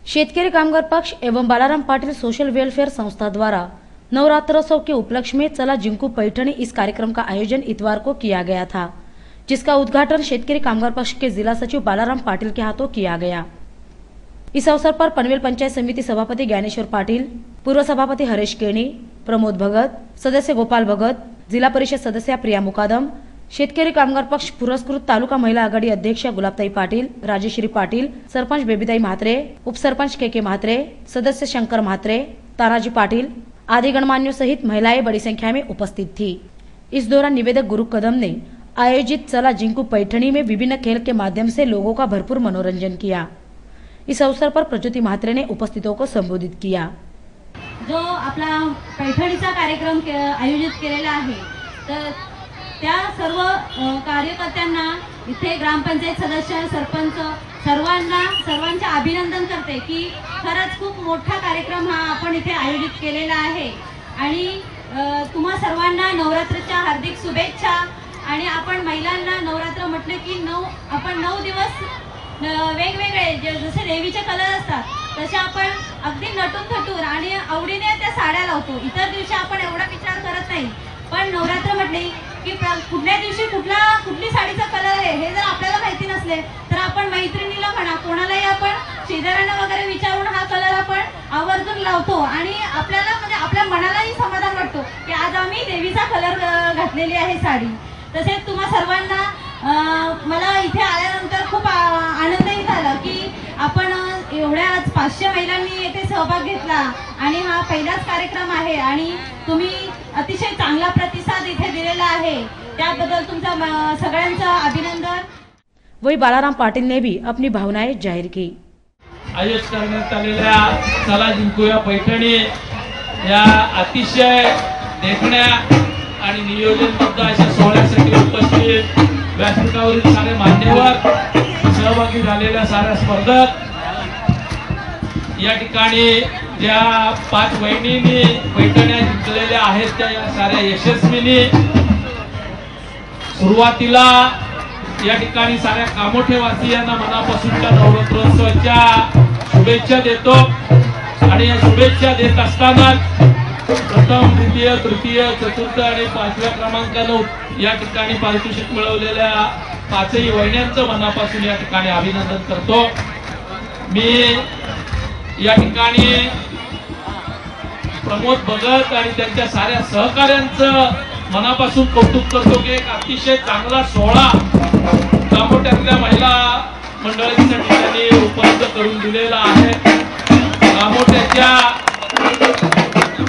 शेतकरी कामगार पक्ष एवं बालाराम पाटिल सोशल वेलफेयर संस्था द्वारा नवरात्रोत्सव के उपलक्ष्य में चला जिंकू पैठणी इस कार्यक्रम का आयोजन इतवार को किया गया था, जिसका उद्घाटन शेतकरी कामगार पक्ष के जिला सचिव बालाराम पाटिल के हाथों किया गया। इस अवसर पर पनवेल पंचायत समिति सभापति ज्ञानेश्वर पाटिल, पूर्व सभापति हरेश केणी, प्रमोद भगत, सदस्य गोपाल भगत, जिला परिषद सदस्य प्रिया मुकादम, शेतकरी कामगार पक्ष पुरस्कृत तालुका महिला आघाडी अध्यक्ष गुलाबताई पाटिल, राजेश्री पाटिल, सरपंच बेबीताई म्हात्रे, उपसरपंच के म्हात्रे, सदस्य शंकर म्हात्रे, तानाजी पाटिल आदि गणमान्यों सहित महिलाएं बड़ी संख्या में उपस्थित थी। इस दौरान निवेदक गुरु कदम ने आयोजित चला जिंकू पैठणी में विभिन्न खेल के माध्यम से लोगों का भरपूर मनोरंजन किया। इस अवसर पर प्रज्योति म्हात्रे ने उपस्थितों को संबोधित किया। जो आपला पैठणीचा कार्यक्रम आयोजित केलेला आहे, तर त्या सर्व कार्यकर्त्यांना इथे ग्रामपंचायत सदस्य, सरपंच सर्वांचे अभिनंदन करते की खरंच खूप मोठा कार्यक्रम हा आपण इथे आयोजित केलेला आहे आणि तुम्हा सर्वांना नवरात्रच्या हार्दिक शुभेच्छा। आणि आपण महिलांना नवरात्र म्हटले की आपण 9 दिवस वेगवेगळे जसे देवीचे कलर असतात तसे आपण अगदी नटून थटून आणि आवडीने त्या साड्या लावतो। इतर दिवशी आपण एवढा विचार करत नाही, पण नवरात्र म्हटले की कुठल्या दिवशी कुठली साडीचा कलर आहे हे जर आपल्याला माहिती नसले तर आपण मैत्रिणीला म्हणा कोणालाही आपण शेजाऱ्यांना वगैरे विचारून हा कलर आपण आवर्जून लावतो आणि आपल्याला म्हणजे आपल्या मनालाही समाधान वाटतो की आज आम्ही देवीचा कलर घातलेली आहे साडी। तसेच तुम्हा सर्वांना मला इथे आल्यानंतर खूप आनंदही झाला की आपण एवढ्या 500 महिलांनी येथे सहभाग घेतला आणि हा पहिलाच कार्यक्रम आहे आणि तुम्ही अतिशय चांगला प्रतिसाद इथे दिलेला आहे, त्याबद्दल तुमचा सगळ्यांचा अभिनंदन। वही बालाराम पाटिल ने भी अपनी भावनाएं जाहिर की। आयोजित करण्यात आलेल्या चला जिंकूया पैठणी या अतिशय देखण्या आणि नियोजनबद्ध अशा सोहळ्यासाठी उपस्थित व्यासपीठावरील सारे मान्यवर, सहभागी झालेल्या साऱ्या स्पर्धक, या ठिकाणी ज्या 5 वहिनींनी पैठण्या जिंकलेल्या आहेत त्या या साऱ्या यशस्वीनी सुरुवातीला या ठिकाणी साऱ्या कामोठेवासियांना मनापासूनच्या नवरात्रोत्सवाच्या शुभेच्छा देतो। आणि या शुभेच्छा देत असताना प्रथम, द्वितीय, तृतीय, चतुर्थ आणि 5व्या क्रमांकानं या ठिकाणी पारितोषिक मिळवलेल्या 5ही वहिन्यांचं मनापासून या ठिकाणी अभिनंदन करतो। मी या ठिकाणी प्रमोद भगत आणि त्यांच्या साऱ्या सहकाऱ्यांचं मनापासून कौतुक करतो की एक अतिशय चांगला सोहळा कामोठ्यातल्या महिला मंडळींसाठी त्यांनी उपलब्ध करून दिलेला आहे। कामोठ्याच्या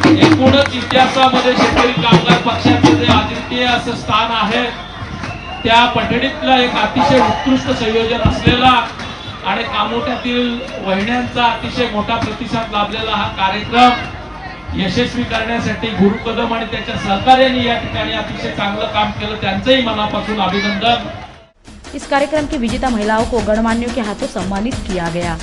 एकूणच इतिहासामध्ये शेतकरी कामगार पक्षाचे जे अद्वितीय असं स्थान आहे, त्या पैठणीतला एक अतिशय उत्कृष्ट संयोजन असलेला आणि कामोठ्यातील वहिन्यांचा अतिशय मोठा प्रतिसाद लाभलेला हा कार्यक्रम यशस्वी करण्यासाठी गुरु कदम आणि त्याच्या सहकार्याने या ठिकाणी अतिशय चांगलं काम केलं, त्यांचंही मनापासून अभिनंदन। इस कार्यक्रम की विजेता महिलाओं को गणमान्यों के हाथों सम्मानित किया गया।